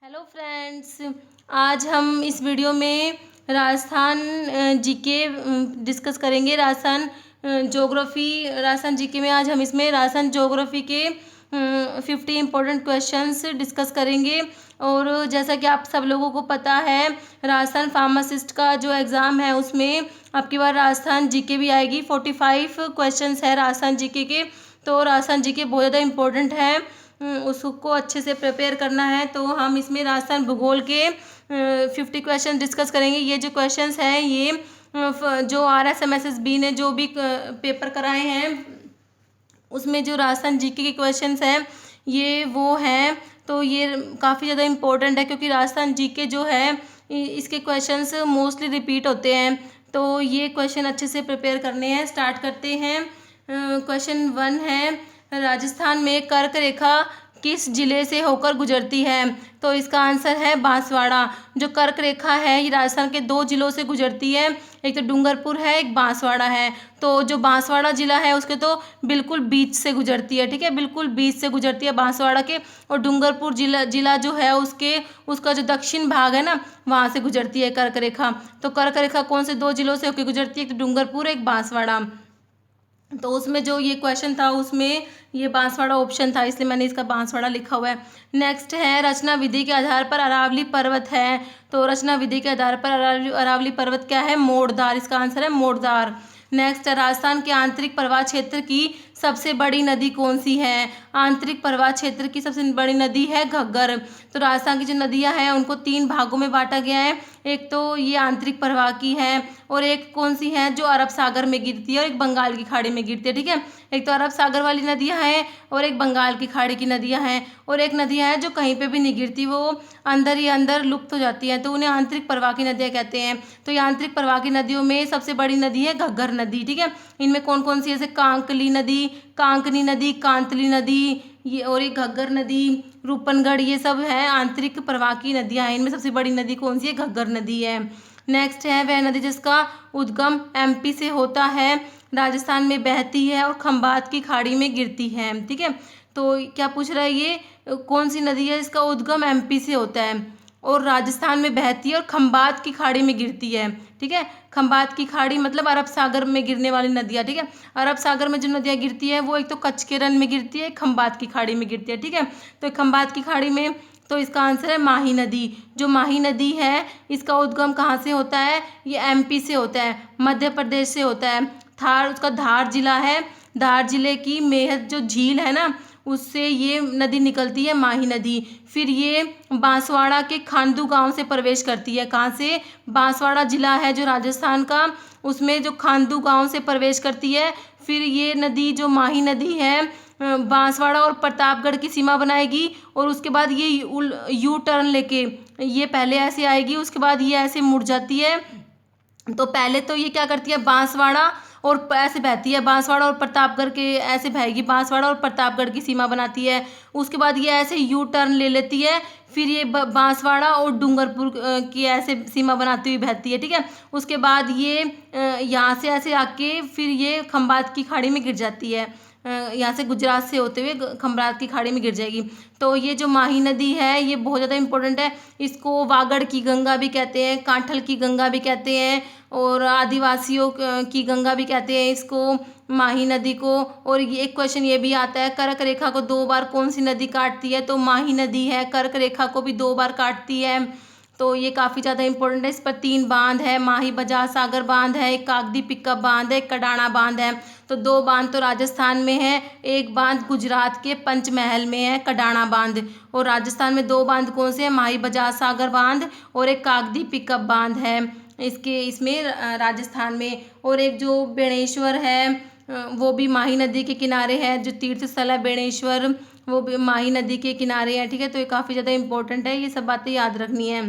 Hello friends, आज हम इस वीडियो में राजस्थान जीके डिस्कस करेंगे। राजस्थान जीके में आज हम इसमें राजस्थान ज्योग्राफी के 50 इम्पोर्टेंट क्वेश्चंस डिस्कस करेंगे। और जैसा कि आप सब लोगों को पता है, राजस्थान फार्मासिस्ट का जो एग्ज़ाम है उसमें आपकी बार राजस्थान जीके भी आएगी। 45 क्वेश्चंस है राजस्थान जीके के। तो राजस्थान जीके बहुत ज़्यादा इम्पोर्टेंट है, उसको अच्छे से प्रिपेयर करना है। तो हम इसमें राजस्थान भूगोल के 50 क्वेश्चन डिस्कस करेंगे। ये जो क्वेश्चंस हैं ये जो RSMSSB ने जो भी पेपर कराए हैं उसमें जो राजस्थान जीके के क्वेश्चंस हैं ये वो हैं। तो ये काफ़ी ज़्यादा इम्पोर्टेंट है क्योंकि राजस्थान जीके जो है इसके क्वेश्चंस मोस्टली रिपीट होते हैं। तो ये क्वेश्चन अच्छे से प्रिपेयर करने हैं। स्टार्ट करते हैं। क्वेश्चन 1 है, राजस्थान में कर्क रेखा किस जिले से होकर गुजरती है? तो इसका आंसर है बांसवाड़ा। जो कर्क रेखा है ये राजस्थान के 2 जिलों से गुजरती है, एक तो डूंगरपुर है, एक बांसवाड़ा है। तो जो बांसवाड़ा जिला है उसके तो बिल्कुल बीच से गुजरती है, ठीक है, बिल्कुल बीच से गुजरती है बांसवाड़ा के। और डूंगरपुर जिला जो है उसका जो दक्षिण भाग है ना वहाँ से गुजरती है कर्क रेखा। तो कर्क रेखा कौन से 2 जिलों से होकर गुजरती है? एक तो डूंगरपुर, एक बांसवाड़ा। तो उसमें जो ये क्वेश्चन था उसमें ये बांसवाड़ा ऑप्शन था, इसलिए मैंने इसका बांसवाड़ा लिखा हुआ है। नेक्स्ट है, रचना विधि के आधार पर अरावली पर्वत है। तो रचना विधि के आधार पर अरावली पर्वत क्या है? मोड़दार। इसका आंसर है मोड़दार। नेक्स्ट, राजस्थान के आंतरिक प्रवाह क्षेत्र की सबसे बड़ी नदी कौन सी है? आंतरिक प्रवाह क्षेत्र की सबसे बड़ी नदी है घग्गर। तो राजस्थान की जो नदियां हैं उनको 3 भागों में बांटा गया है। एक तो ये आंतरिक प्रवाह की है, और एक कौन सी है जो अरब सागर में गिरती है और एक बंगाल की खाड़ी में गिरती है, ठीक है। एक तो अरब सागर वाली नदियां हैं और एक बंगाल की खाड़ी की नदियां हैं, और एक नदियां हैं जो कहीं पे भी नहीं गिरती, वो अंदर ही अंदर लुप्त हो जाती हैं, तो उन्हें आंतरिक प्रवाह की नदियां कहते हैं। तो ये आंतरिक प्रवाह की नदियों में सबसे बड़ी नदी है घग्गर नदी, ठीक है। इनमें कौन कौन सी, जैसे कांकली नदी, कांकनी नदी, कांतली नदी, ये और एक घग्गर नदी, रूपनगढ़, ये सब है आंतरिक प्रवाह की नदियां हैं। इनमें सबसे बड़ी नदी कौन सी है? घग्गर नदी है। नेक्स्ट है, वह नदी जिसका उद्गम MP से होता है, राजस्थान में बहती है और खंबात की खाड़ी में गिरती है, ठीक है। तो क्या पूछ रहा है, ये कौन सी नदी है इसका उद्गम MP से होता है और राजस्थान में बहती है और खंबात की खाड़ी में गिरती है, ठीक है। खंबात की खाड़ी मतलब अरब सागर में गिरने वाली नदियाँ, ठीक है। अरब सागर में जो नदियाँ गिरती है वो एक तो कच्छ के रण में गिरती है, खंबात की खाड़ी में गिरती है, ठीक है। तो खंबात की खाड़ी में, तो इसका आंसर है माही नदी। जो माही नदी है इसका उद्गम कहाँ से होता है? ये MP से होता है, मध्य प्रदेश से होता है। उसका धार जिला है, धार जिले की मेहत जो झील है ना उससे ये नदी निकलती है, माही नदी। फिर ये बांसवाड़ा के खांडू गांव से प्रवेश करती है। कहाँ से? बांसवाड़ा जिला है जो राजस्थान का, उसमें जो खांडू गांव से प्रवेश करती है। फिर ये नदी जो माही नदी है बांसवाड़ा और प्रतापगढ़ की सीमा बनाएगी, और उसके बाद ये यू टर्न लेके ये पहले ऐसे आएगी, उसके बाद ये ऐसे मुड़ जाती है। तो पहले तो ये क्या करती है, बांसवाड़ा और ऐसे बहती है, बांसवाड़ा और प्रतापगढ़ के ऐसे बहेगी, बांसवाड़ा और प्रतापगढ़ की सीमा बनाती है। उसके बाद ये ऐसे यू टर्न ले लेती है, फिर ये बांसवाड़ा और डूंगरपुर की ऐसे सीमा बनाती हुई बहती है, ठीक है। उसके बाद ये यहाँ से ऐसे आके फिर ये खंबात की खाड़ी में गिर जाती है, यहाँ से गुजरात से होते हुए खंबात की खाड़ी में गिर जाएगी। तो ये जो माही नदी है ये बहुत ज़्यादा इंपॉर्टेंट है। इसको वागड़ की गंगा भी कहते हैं, कांठल की गंगा भी कहते हैं, और आदिवासियों की गंगा भी कहते हैं इसको, माही नदी को। और ये एक क्वेश्चन ये भी आता है, कर्क रेखा को 2 बार कौन सी नदी काटती है? तो माही नदी है, कर्क रेखा को भी 2 बार काटती है। तो ये काफ़ी ज़्यादा इंपॉर्टेंट है। इस पर 3 बांध है, माही बजाज सागर बांध है, एक कागदी पिकअप बांध है, एक कडाना बांध है। तो 2 बांध तो राजस्थान में है, एक बांध गुजरात के पंचमहल में है, कडाना बांध। और राजस्थान में 2 बांध कौन से हैं? माही बजाज सागर बांध और एक कागदी पिकअप बांध है इसमें राजस्थान में। और एक जो बेणेश्वर है वो भी माही नदी के किनारे है, जो तीर्थ स्थल है बेणेश्वर वो भी माही नदी के किनारे है, ठीक है। तो ये काफ़ी ज़्यादा इंपॉर्टेंट है, ये सब बातें याद रखनी है।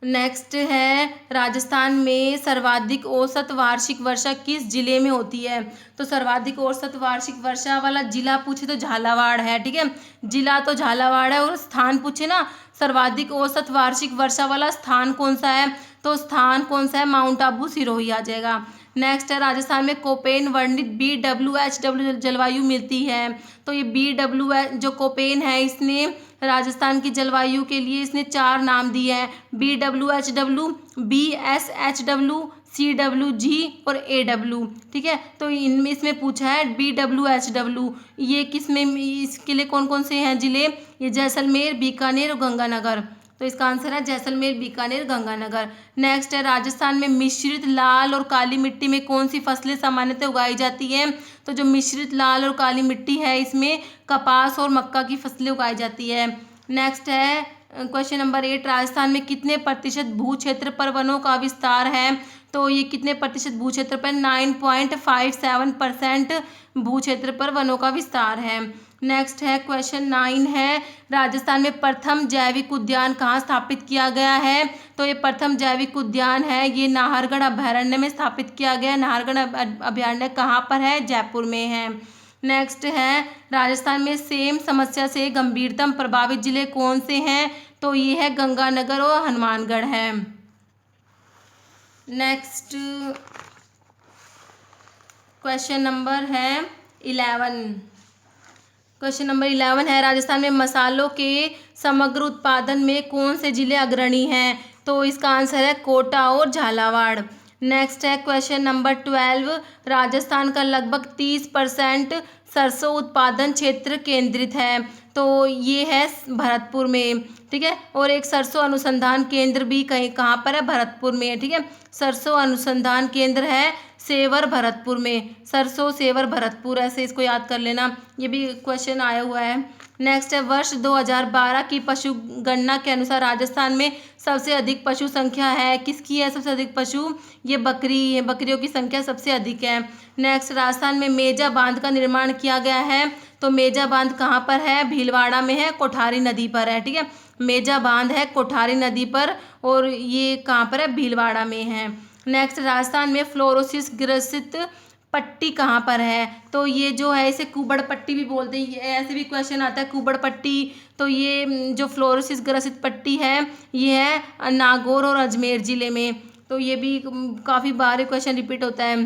नेक्स्ट है, राजस्थान में सर्वाधिक औसत वार्षिक वर्षा किस जिले में होती है? तो सर्वाधिक औसत वार्षिक वर्षा वाला जिला पूछे तो झालावाड़ है, ठीक है। जिला तो झालावाड़ है, और स्थान पूछे ना सर्वाधिक औसत वार्षिक वर्षा वाला स्थान कौन सा है? तो स्थान कौन सा है? माउंट आबू सिरोही आ जाएगा। नेक्स्ट है, राजस्थान में कोपेन वर्णित BWHW जलवायु मिलती है। तो ये BWH जो कोपेन है इसने राजस्थान की जलवायु के लिए इसने 4 नाम दिए हैं, BWHW, BSHW, CWG और AW। ठीक है, तो इनमें इसमें पूछा है BWHW, ये किस में, इसके लिए कौन कौन से हैं जिले, ये जैसलमेर, बीकानेर और गंगानगर। तो इसका आंसर है जैसलमेर, बीकानेर, गंगानगर। नेक्स्ट है राजस्थान में मिश्रित लाल और काली मिट्टी में कौन सी फसलें सामान्यतः उगाई जाती हैं। तो जो मिश्रित लाल और काली मिट्टी है इसमें कपास और मक्का की फसलें उगाई जाती है। नेक्स्ट है क्वेश्चन नंबर 8, राजस्थान में कितने प्रतिशत भू क्षेत्र पर वनों का विस्तार है। तो ये कितने प्रतिशत भू क्षेत्र पर, 9.57% भू क्षेत्र पर वनों का विस्तार है। नेक्स्ट है क्वेश्चन 9 है, राजस्थान में प्रथम जैविक उद्यान कहाँ स्थापित किया गया है। तो ये प्रथम जैविक उद्यान है ये नाहरगढ़ अभयारण्य में स्थापित किया गया है। नाहरगढ़ अभयारण्य कहाँ पर है, जयपुर में है। नेक्स्ट है राजस्थान में सेम समस्या से गंभीरतम प्रभावित जिले कौन से हैं। तो ये है गंगानगर और हनुमानगढ़ है। नेक्स्ट क्वेश्चन नंबर है 11। क्वेश्चन नंबर 11 है, राजस्थान में मसालों के समग्र उत्पादन में कौन से जिले अग्रणी हैं। तो इसका आंसर है कोटा और झालावाड़। नेक्स्ट है क्वेश्चन नंबर 12, राजस्थान का लगभग 30% सरसों उत्पादन क्षेत्र केंद्रित है। तो ये है भरतपुर में। ठीक है, और एक सरसों अनुसंधान केंद्र भी कहीं कहाँ पर है, भरतपुर में है। ठीक है, सरसों अनुसंधान केंद्र है सेवर भरतपुर में, सरसों सेवर भरतपुर, ऐसे इसको याद कर लेना, ये भी क्वेश्चन आया हुआ है। नेक्स्ट है वर्ष 2012 की पशु गणना के अनुसार राजस्थान में सबसे अधिक पशु संख्या है, किसकी है सबसे अधिक पशु, ये बकरी है, बकरियों की संख्या सबसे अधिक है। नेक्स्ट राजस्थान में मेजा बांध का निर्माण किया गया है। तो मेजा बांध कहाँ पर है, भीलवाड़ा में है, कोठारी नदी पर है। ठीक है, मेजा बांध है कोठारी नदी पर और ये कहाँ पर है, भीलवाड़ा में है। नेक्स्ट राजस्थान में फ्लोरोसिस ग्रसित पट्टी कहाँ पर है। तो ये जो है इसे कुबड़ पट्टी भी बोलते हैं, ऐसे भी क्वेश्चन आता है कुबड़ पट्टी। तो ये जो फ्लोरोसिस ग्रसित पट्टी है ये है नागौर और अजमेर ज़िले में। तो ये भी काफ़ी बार क्वेश्चन रिपीट होता है।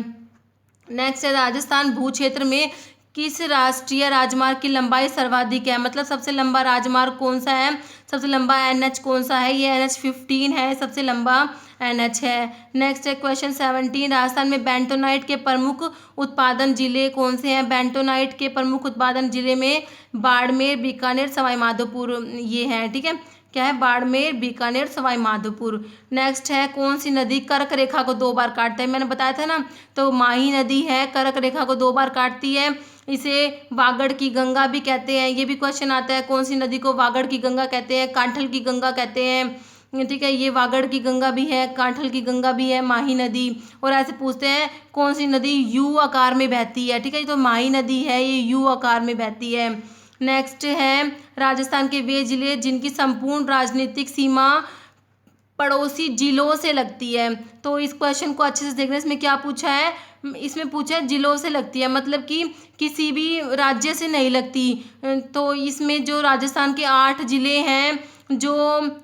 नेक्स्ट है राजस्थान भू क्षेत्र में किस राष्ट्रीय राजमार्ग की लंबाई सर्वाधिक है, मतलब सबसे लंबा राजमार्ग कौन सा है, सबसे लंबा NH कौन सा है, ये NH 15 है, सबसे लंबा NH है। नेक्स्ट है क्वेश्चन 17, राजस्थान में बेंटोनाइट के प्रमुख उत्पादन जिले कौन से हैं। बेंटोनाइट के प्रमुख उत्पादन जिले में बाड़मेर, बीकानेर, सवाई माधोपुर ये हैं। ठीक है, क्या है, बाड़मेर, बीकानेर, सवाई माधोपुर। नेक्स्ट है कौन सी नदी कर्क रेखा को 2 बार काटता है, मैंने बताया था ना, तो माही नदी है, कर्क रेखा को 2 बार काटती है, इसे वागड़ की गंगा भी कहते हैं। ये भी क्वेश्चन आता है कौन सी नदी को वागड़ की गंगा कहते हैं, कांठल की गंगा कहते हैं। ठीक है, ये वागड़ की गंगा भी है, कांठल की गंगा भी है, माही नदी। और ऐसे पूछते हैं कौन सी नदी यू आकार में बहती है। ठीक है, तो माही नदी है, ये यू आकार में बहती है। नेक्स्ट है राजस्थान के वे जिले जिनकी संपूर्ण राजनीतिक सीमा पड़ोसी जिलों से लगती है। तो इस क्वेश्चन को अच्छे से देखना, इसमें क्या पूछा है, इसमें पूछा है जिलों से लगती है, मतलब कि किसी भी राज्य से नहीं लगती। तो इसमें जो राजस्थान के 8 जिले हैं जो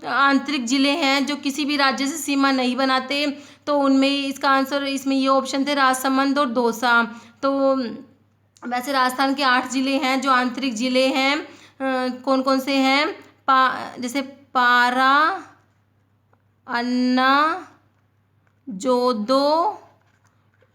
आंतरिक जिले हैं जो किसी भी राज्य से सीमा नहीं बनाते, तो उनमें इसका आंसर इसमें ये ऑप्शन थे राजसमंद और दौसा। तो वैसे राजस्थान के 8 जिले हैं जो आंतरिक जिले हैं, कौन कौन से हैं, जैसे पारा, अन्ना, जोदो,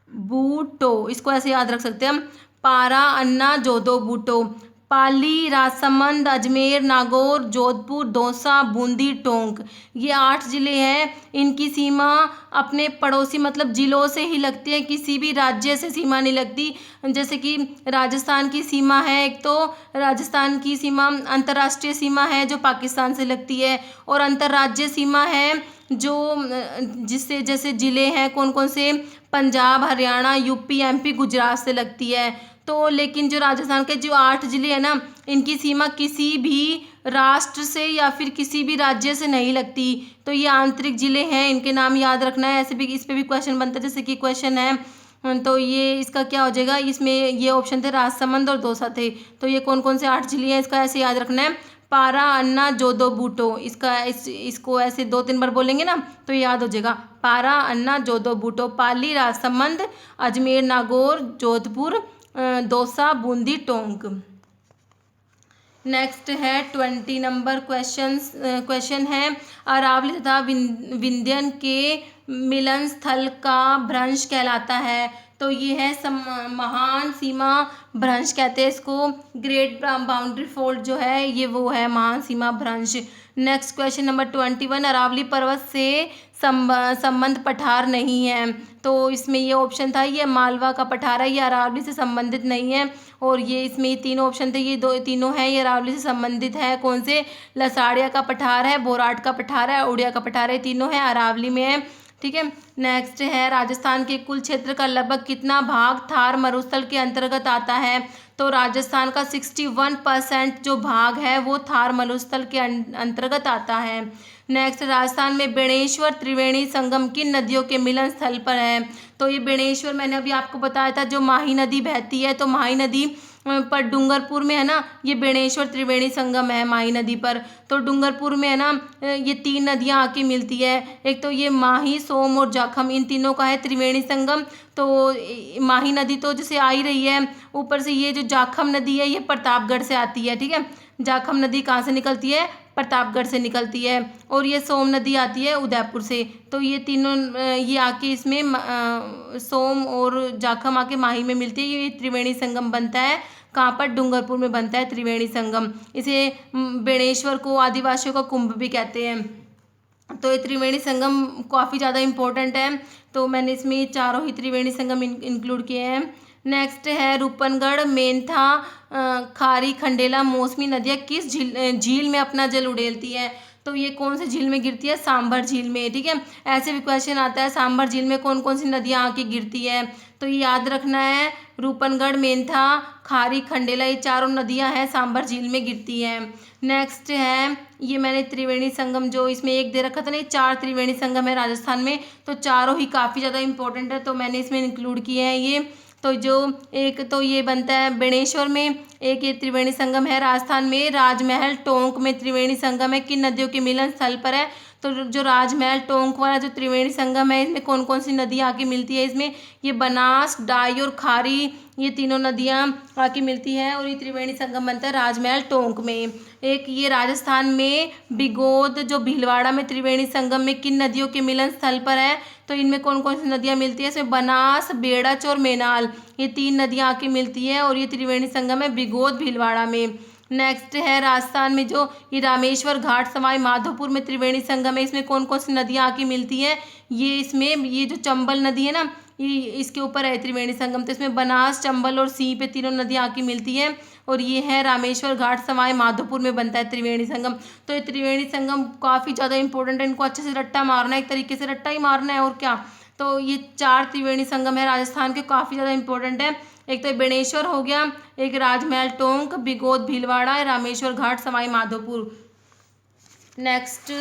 बूटो, इसको ऐसे याद रख सकते हैं हम, पारा, अन्ना, जोदो, बूटो। पाली, राजसमंद, अजमेर, नागौर, जोधपुर, दौसा, बूंदी, टोंक, ये 8 जिले हैं। इनकी सीमा अपने पड़ोसी मतलब जिलों से ही लगती है, किसी भी राज्य से सीमा नहीं लगती। जैसे कि राजस्थान की सीमा है, एक तो राजस्थान की सीमा अंतर्राष्ट्रीय सीमा है जो पाकिस्तान से लगती है, और अंतर्राज्यीय सीमा है जो जिससे जैसे ज़िले हैं कौन कौन से, पंजाब, हरियाणा, यूपी, MP, गुजरात से लगती है। तो लेकिन जो राजस्थान के जो 8 जिले हैं ना, इनकी सीमा किसी भी राष्ट्र से या फिर किसी भी राज्य से नहीं लगती। तो ये आंतरिक जिले हैं, इनके नाम याद रखना है। ऐसे भी इस पे भी क्वेश्चन बनता है, जैसे कि क्वेश्चन है तो ये इसका क्या हो जाएगा, इसमें ये ऑप्शन थे राजसमंद और दौसा थे। तो ये कौन कौन से 8 जिले हैं इसका ऐसे याद रखना है, पारा, अन्ना, जोदो, बूटो। इसका इसको ऐसे 2-3 बार बोलेंगे ना तो याद हो जाएगा, पारा, अन्ना, जोदो, बूटो। पाली, राजसमंद, अजमेर, नागौर, जोधपुर, दौसा, बूंदी, टोंक। नेक्स्ट है 20 नंबर क्वेश्चन है अरावली तथा विंध्यन के मिलन स्थल का भ्रंश कहलाता है। तो ये है महान सीमा भ्रंश कहते हैं इसको। ग्रेट बाउंड्री फोल्ड जो है ये वो है महान सीमा भ्रंश। नेक्स्ट क्वेश्चन नंबर 21 अरावली पर्वत से संबंध पठार नहीं है। तो इसमें ये ऑप्शन था, ये मालवा का पठार है, ये अरावली से संबंधित नहीं है। और ये इसमें ये तीनों ऑप्शन थे, ये तीनों हैं, ये अरावली से संबंधित है। कौन से? लसाड़िया का पठार है, बोराट का पठार है, उड़िया का पठार है, तीनों है अरावली में है। ठीक है। नेक्स्ट है राजस्थान के कुल क्षेत्र का लगभग कितना भाग थार मरुस्थल के अंतर्गत आता है? तो राजस्थान का 61% जो भाग है वो थार मरुस्थल के अंतर्गत आता है। नेक्स्ट राजस्थान में बेणेश्वर त्रिवेणी संगम किन नदियों के मिलन स्थल पर है? तो ये बेणेश्वर मैंने अभी आपको बताया था, जो माही नदी बहती है, तो माही नदी पर डूंगरपुर में है ना, ये बेणेश्वर त्रिवेणी संगम है माही नदी पर। तो डूंगरपुर में है ना ये 3 नदियां आके मिलती है, एक तो ये माही, सोम और जाखम, इन तीनों का है त्रिवेणी संगम। तो माही नदी तो जैसे आ ही रही है, ऊपर से ये जो जाखम नदी है ये प्रतापगढ़ से आती है। ठीक है, जाखम नदी कहाँ से निकलती है? प्रतापगढ़ से निकलती है। और ये सोम नदी आती है उदयपुर से। तो ये तीनों ये आके इसमें सोम और जाखम आके माही में मिलती है, ये त्रिवेणी संगम बनता है। कहाँ पर? डूंगरपुर में बनता है त्रिवेणी संगम। इसे बेणेश्वर को आदिवासियों का कुंभ भी कहते हैं। तो ये त्रिवेणी संगम काफ़ी ज़्यादा इम्पोर्टेंट है। तो मैंने इसमें ये चारों ही त्रिवेणी संगम इंक्लूड किए हैं। नेक्स्ट है रूपनगढ़, मेंथा, खारी, खंडेला, मौसमी नदियाँ किस झील में अपना जल उड़ेलती है? तो ये कौन से झील में गिरती है? सांभर झील में। ठीक है, ऐसे भी क्वेश्चन आता है सांभर झील में कौन कौन सी नदियाँ आके गिरती है? तो ये याद रखना है, रूपनगढ़, मेंथा, खारी, खंडेला, ये चारों नदियाँ हैं सांभर झील में गिरती हैं। नेक्स्ट है ये मैंने त्रिवेणी संगम जो इसमें एक दे रखा था ना, 4 त्रिवेणी संगम है राजस्थान में, तो चारों ही काफ़ी ज़्यादा इंपॉर्टेंट है, तो मैंने इसमें इंक्लूड किए हैं ये। तो जो एक तो ये बनता है बेणेश्वर में, एक ये त्रिवेणी संगम है राजस्थान में। राजमहल टोंक में त्रिवेणी संगम है, किन नदियों के मिलन स्थल पर है? तो जो राजमहल टोंक वाला जो त्रिवेणी संगम है, इसमें कौन कौन सी नदियाँ आके मिलती है? इसमें ये बनास, डाई और खारी, ये तीनों नदियाँ आके मिलती हैं और ये त्रिवेणी संगम बनता है राजमहल टोंक में। एक ये राजस्थान में बिगोद जो भीलवाड़ा में त्रिवेणी संगम में किन नदियों के मिलन स्थल पर है? तो इनमें कौन कौन सी नदियाँ मिलती है? इसमें बनास, बेड़च और मेनाल, ये 3 नदियाँ आके मिलती है और ये त्रिवेणी संगम है बिगोद भीलवाड़ा में। नेक्स्ट है राजस्थान में जो ये रामेश्वर घाट, सवाई माधोपुर में त्रिवेणी संगम है, इसमें कौन कौन सी नदियाँ आके मिलती हैं? ये इसमें ये जो चंबल नदी है ना, ये इसके ऊपर है त्रिवेणी संगम। तो इसमें बनास, चंबल और सी पे तीनों नदियाँ आके मिलती हैं और ये है रामेश्वर घाट, सवाई माधोपुर में बनता है त्रिवेणी संगम। तो ये त्रिवेणी संगम काफ़ी ज़्यादा इंपॉर्टेंट है, इनको अच्छे से रट्टा मारना है, एक तरीके से रट्टा ही मारना है और क्या। तो ये 4 त्रिवेणी संगम है राजस्थान के, काफ़ी ज़्यादा इंपॉर्टेंट है। एक तो बेणेश्वर हो गया, एक Rajmahal Tonk, Bigod Bhilwara, Rameshwar Ghat, Sawai Madhopur. Next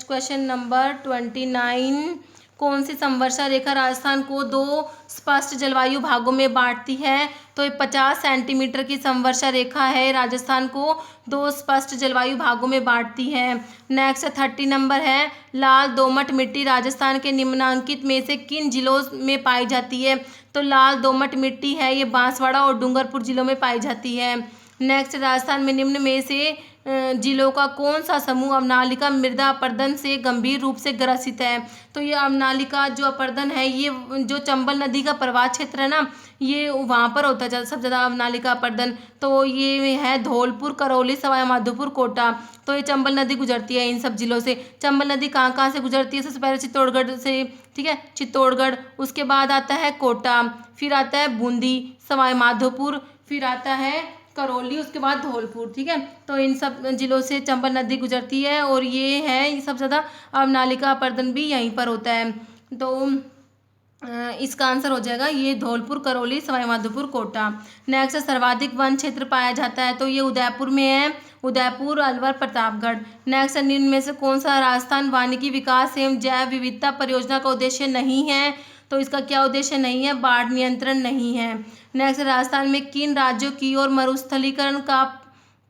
question number 29, कौन सी संवर्षा रेखा राजस्थान को 2 स्पष्ट जलवायु भागों में बांटती है? तो ये 50 सेंटीमीटर की संवर्षा रेखा है, राजस्थान को 2 स्पष्ट जलवायु भागों में बांटती है। नेक्स्ट 30 नंबर है लाल दोमट मिट्टी राजस्थान के निम्नलिखित में से किन जिलों में पाई जाती है? तो लाल दोमट मिट्टी है ये बांसवाड़ा और डूंगरपुर जिलों में पाई जाती है। नेक्स्ट राजस्थान में निम्न में से जिलों का कौन सा समूह अवनालिका मृदा अपर्दन से गंभीर रूप से ग्रसित है? तो ये अवनालिका जो अपर्दन है, ये जो चंबल नदी का प्रवाह क्षेत्र है ना, ये वहाँ पर होता है सबसे ज़्यादा अवनालिका अपर्दन। तो ये है धौलपुर, करौली, सवाई माधोपुर, कोटा। तो ये चंबल नदी गुजरती है इन सब जिलों से। चंबल नदी कहाँ कहाँ से गुजरती है? सबसे पहले चित्तौड़गढ़ से, ठीक है, चित्तौड़गढ़, उसके बाद आता है कोटा, फिर आता है बूंदी, सवाई माधोपुर, फिर आता है करौली, उसके बाद धौलपुर। ठीक है, तो इन सब जिलों से चंबल नदी गुजरती है और ये है सब ज़्यादा अवनालिका अपर्दन भी यहीं पर होता है। तो इसका आंसर हो जाएगा ये धौलपुर, करौली, सवाई माधोपुर, कोटा। नेक्स्ट सर्वाधिक वन क्षेत्र पाया जाता है, तो ये उदयपुर में है, उदयपुर, अलवर, प्रतापगढ़। नेक्स्ट निम्न में से कौन सा राजस्थान वानिकी विकास एवं जैव विविधता परियोजना का उद्देश्य नहीं है? तो इसका क्या उद्देश्य नहीं है? बाढ़ नियंत्रण नहीं है। नेक्स्ट राजस्थान में किन राज्यों की ओर मरुस्थलीकरण का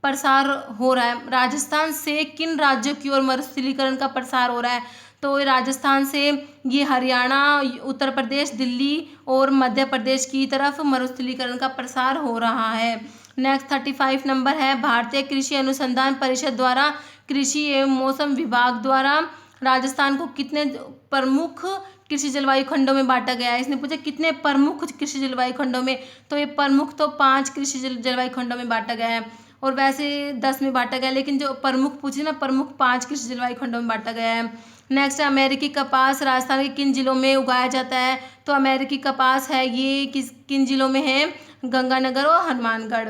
प्रसार हो रहा है? राजस्थान से किन राज्यों की ओर मरुस्थलीकरण का प्रसार हो रहा है? तो राजस्थान से ये हरियाणा, उत्तर प्रदेश, दिल्ली और मध्य प्रदेश की तरफ मरुस्थलीकरण का प्रसार हो रहा है। नेक्स्ट 35 नंबर है, भारतीय कृषि अनुसंधान परिषद द्वारा कृषि एवं मौसम विभाग द्वारा राजस्थान को कितने प्रमुख कृषि जलवायु खंडों में बांटा गया है। इसने पूछा कितने प्रमुख कृषि जलवायु खंडों में, तो ये प्रमुख तो 5 कृषि जलवायु खंडों में बांटा गया है, और वैसे 10 में बांटा गया है, लेकिन जो प्रमुख पूछे ना, प्रमुख 5 कृषि जलवायु खंडों में बांटा गया है। नेक्स्ट है, अमेरिकी कपास राजस्थान के किन जिलों में उगाया जाता है। तो अमेरिकी कपास है ये किन जिलों में है, गंगानगर और हनुमानगढ़।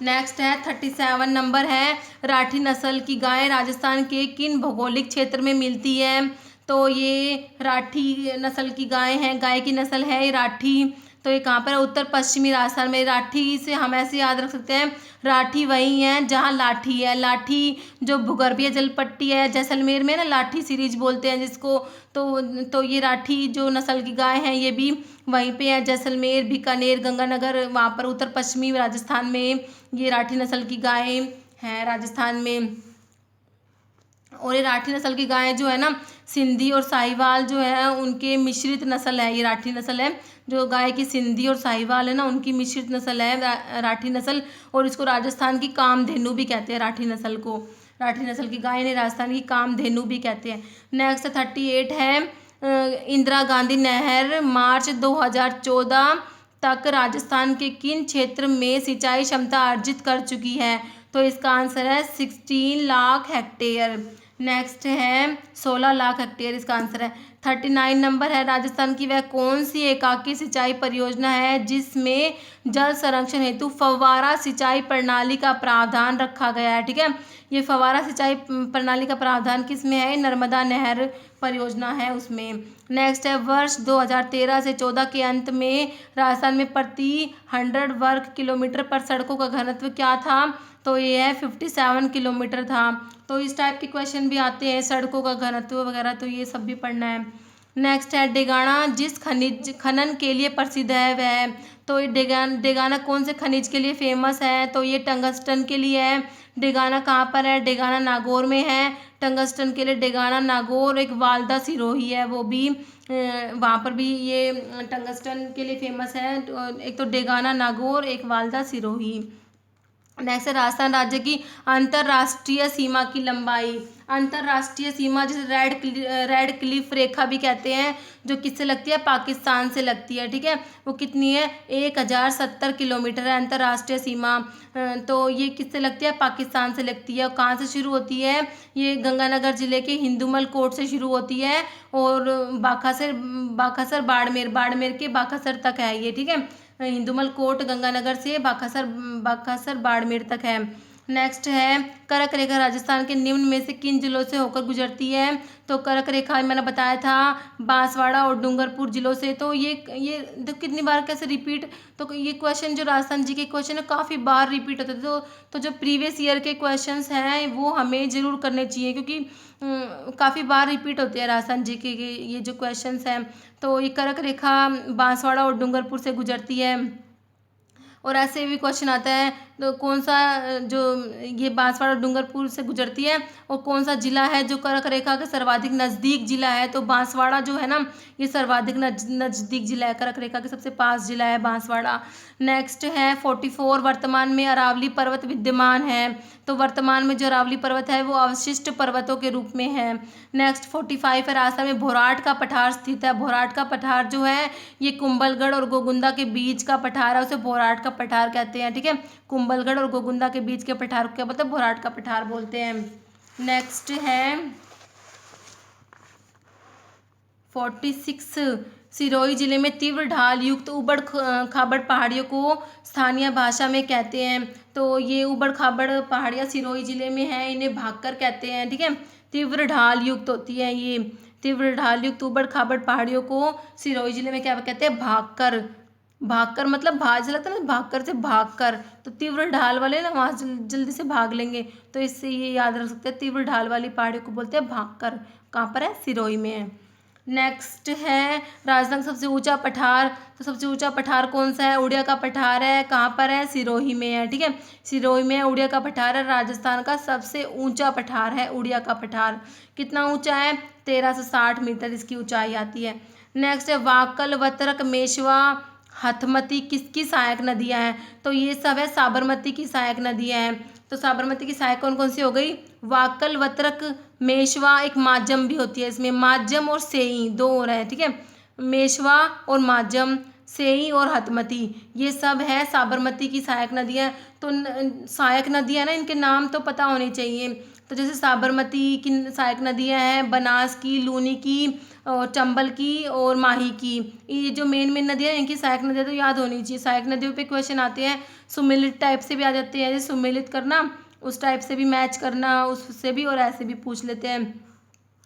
नेक्स्ट है 37 नंबर है, राठी नस्ल की गाय राजस्थान के किन भौगोलिक क्षेत्र में मिलती है। तो ये राठी नस्ल की गाय है, गाय की नस्ल है ये राठी। तो ये कहाँ पर है, उत्तर पश्चिमी राजस्थान में। राठी से हम ऐसे याद रख सकते हैं, राठी वही है जहाँ लाठी है। लाठी जो भूगर्भीय जल पट्टी है, जैसलमेर में ना लाठी सीरीज बोलते हैं जिसको, तो ये राठी जो नस्ल की गाय है ये भी वहीं पे है, जैसलमेर, बीकानेर, गंगानगर, वहाँ पर उत्तर पश्चिमी राजस्थान में ये राठी नस्ल की गाय हैं राजस्थान में। और ये राठी नस्ल की गाय जो है ना, सिंधी और साहिवाल जो है उनके मिश्रित नस्ल है, ये राठी नस्ल है। जो गाय की सिंधी और साहिवाल है ना, उनकी मिश्रित नस्ल है राठी नस्ल, और इसको राजस्थान की कामधेनु भी कहते हैं। राठी नस्ल को, राठी नस्ल की गाय ने राजस्थान की कामधेनु भी कहते हैं। नेक्स्ट 38 है, इंदिरा गांधी नहर मार्च 2014 तक राजस्थान के किन क्षेत्र में सिंचाई क्षमता अर्जित कर चुकी है। तो इसका आंसर है 16 लाख हेक्टेयर। नेक्स्ट है 16 लाख हेक्टेयर इसका आंसर है। 39 नंबर है, राजस्थान की वह कौन सी एकाकी सिंचाई परियोजना है जिसमें जल संरक्षण हेतु फव्वारा सिंचाई प्रणाली का प्रावधान रखा गया है। ठीक है, ये फव्वारा सिंचाई प्रणाली का प्रावधान किस में है, नर्मदा नहर परियोजना है उसमें। नेक्स्ट है, वर्ष 2013 से 14 के अंत में राजस्थान में प्रति 100 वर्ग किलोमीटर पर सड़कों का घनत्व क्या था। तो ये है 57 किलोमीटर था। तो इस टाइप के क्वेश्चन भी आते हैं, सड़कों का घनत्व वगैरह, तो ये सब भी पढ़ना है। नेक्स्ट है, डेगाना जिस खनिज खनन के लिए प्रसिद्ध है वह। तो ये डेगाना कौन से खनिज के लिए फेमस है। तो ये टंगस्टन के लिए है। डेगाना कहाँ पर है, डेगाना नागौर में है। टंगस्टन के लिए डेगाना नागौर, एक वालदा सिरोही है वो भी, वहाँ पर भी ये टंगस्टन के लिए फेमस है। एक तो डेगाना नागौर, एक वालदा सिरोही। नेक्स्ट है, राजस्थान राज्य की अंतर्राष्ट्रीय सीमा की लंबाई। अंतर्राष्ट्रीय सीमा जिसे रेड क्लिफ रेखा भी कहते हैं, जो किससे लगती है, पाकिस्तान से लगती है। ठीक है, वो कितनी है, 1070 किलोमीटर है अंतर्राष्ट्रीय सीमा। तो ये किससे लगती है, पाकिस्तान से लगती है। और कहाँ से शुरू होती है, ये गंगानगर जिले के हिंदुमल कोट से शुरू होती है, और बाखासर बाड़मेर के बाखासर तक है ये। ठीक है, हिंदुमल कोट गंगानगर से बाखासर बाड़मेर तक है। नेक्स्ट है, कर्क रेखा राजस्थान के निम्न में से किन जिलों से होकर गुजरती है। तो कर्क रेखा मैंने बताया था बांसवाड़ा और डूंगरपुर जिलों से। तो ये तो कितनी बार कैसे रिपीट, तो ये क्वेश्चन जो राजस्थान जी के क्वेश्चन है काफ़ी बार रिपीट होते थे। तो जो प्रीवियस ईयर के क्वेश्चंस हैं वो हमें ज़रूर करने चाहिए, क्योंकि काफ़ी बार रिपीट होते हैं राजस्थान जी के ये जो क्वेश्चंस हैं। तो ये कर्क रेखा बांसवाड़ा और डूंगरपुर से गुजरती है। और ऐसे भी क्वेश्चन आता है, तो कौन सा जो ये बांसवाड़ा डूंगरपुर से गुजरती है, और कौन सा जिला है जो कर्क रेखा के सर्वाधिक नज़दीक जिला है। तो बांसवाड़ा जो है ना, ये सर्वाधिक नज़दीक जिला है, कर्क रेखा के सबसे पास जिला है बांसवाड़ा। नेक्स्ट है 44, वर्तमान में अरावली पर्वत विद्यमान है। तो वर्तमान में जो अरावली पर्वत है वो अवशिष्ट पर्वतों के रूप में है। नेक्स्ट 45 है, राजस्थान में भोराट का पठार स्थित है। भोराट का पठार जो है ये कुंभलगढ़ और गोगुंदा के बीच का पठार है, उसे भोराट का पठार कहते हैं। ठीक है, कुंभलगढ़ और गोगुंदा के बीच के पठार को क्या बोलते हैं, भोराट का पठार बोलते हैं। नेक्स्ट है 46, सिरोही जिले में तीव्र ढाल युक्त उबड़ खाबड़ पहाड़ियों को स्थानीय भाषा में कहते हैं। तो ये उबड़ खाबड़ पहाड़ियाँ सिरोही जिले में हैं, इन्हें भागकर कहते हैं। ठीक है, तीव्र ढाल युक्त होती है ये, तीव्र ढाल युक्त उबड़ खाबड़ पहाड़ियों को सिरोही जिले में क्या कहते हैं, भागकर। भागकर मतलब भाग, लगता है ना भागकर से भागकर, तो तीव्र ढाल वाले ना वहाँ जल्दी से भाग लेंगे, तो इससे ये याद रख सकते हैं, तीव्र ढाल वाली पहाड़ियों को बोलते हैं भागकर। कहाँ पर है, सिरोही में है। नेक्स्ट है, राजस्थान का सबसे ऊंचा पठार। तो सबसे ऊंचा पठार कौन सा है, उड़िया का पठार है। कहाँ पर है, सिरोही में है। ठीक है, सिरोही में उड़िया का पठार है, राजस्थान का सबसे ऊंचा पठार है उड़िया का पठार। कितना ऊंचा है, 1360 मीटर इसकी ऊंचाई आती है। नेक्स्ट है, वाकल, वतरक, मेशवा, हथमती किसकी सहायक नदियाँ हैं? तो ये सब है साबरमती की सहायक नदियाँ हैं। तो साबरमती की सहायक कौन कौन सी हो गई? वाकल, वत्रक, मेशवा, एक माजम भी होती है इसमें, माजम और सेई दो और है, ठीक है। मेशवा और माजम, सेई और हथमती, ये सब है साबरमती की सहायक नदियाँ। तो सहायक नदियाँ ना, इनके नाम तो पता होने चाहिए। तो जैसे साबरमती की सहायक नदियाँ हैं बनास की, लूनी की, और चंबल की और माही की। ये जो मेन मेन नदियाँ हैं इनकी सहायक नदियाँ तो याद होनी चाहिए। सहायक नदियों पे क्वेश्चन आते हैं, सुमेलित टाइप से भी आ जाते हैं, जैसे सुमेलित करना, उस टाइप से भी मैच करना, उससे भी, और ऐसे भी पूछ लेते हैं।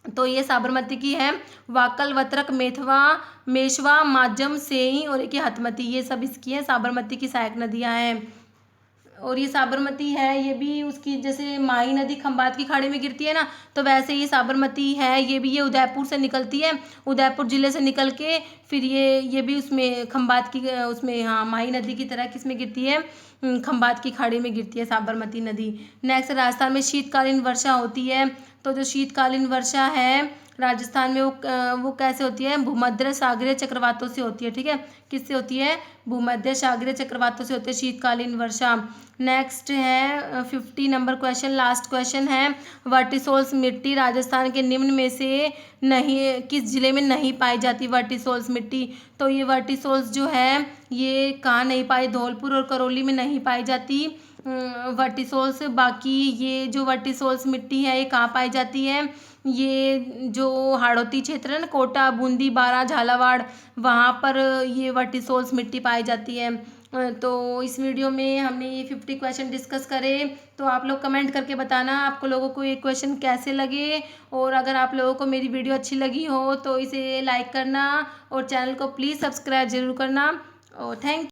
तो ये साबरमती की है वाकल, वत्रक, मेथवा, मेशवा, माजम, सेई और एक हथमती, ये सब इसकी है साबरमती की सहायक नदियाँ हैं। और ये साबरमती है, ये भी उसकी जैसे माही नदी खंबात की खाड़ी में गिरती है ना, तो वैसे ये साबरमती है, ये भी ये उदयपुर से निकलती है, उदयपुर जिले से निकल के फिर ये भी उसमें खंबात की उसमें, हाँ, माही नदी की तरह किस में गिरती है? खंबात की खाड़ी में गिरती है साबरमती नदी। नेक्स्ट, राजस्थान में शीतकालीन वर्षा होती है। तो जो शीतकालीन वर्षा है राजस्थान में वो कैसे होती है? भूमध्य सागरीय चक्रवातों से होती है, ठीक है। किससे होती है? भूमध्य सागरीय चक्रवातों से होती है शीतकालीन वर्षा। नेक्स्ट है 50 नंबर क्वेश्चन, लास्ट क्वेश्चन है, वर्टिसोल्स मिट्टी राजस्थान के निम्न में से नहीं किस जिले में नहीं पाई जाती? वर्टिसोल्स मिट्टी, तो ये वर्टिसोल्स जो है ये कहाँ नहीं पाई? धौलपुर और करौली में नहीं पाई जाती वर्टिसोल्स। बाकी ये जो वर्टिसोल्स मिट्टी है ये कहाँ पाई जाती है? ये जो हाड़ौती क्षेत्र है ना, कोटा, बूंदी, बारा, झालावाड़, वहाँ पर ये वर्टिसोल्स मिट्टी पाई जाती है। तो इस वीडियो में हमने ये 50 क्वेश्चन डिस्कस करे। तो आप लोग कमेंट करके बताना आपको लोगों को ये क्वेश्चन कैसे लगे, और अगर आप लोगों को मेरी वीडियो अच्छी लगी हो तो इसे लाइक करना और चैनल को प्लीज़ सब्सक्राइब ज़रूर करना। और थैंक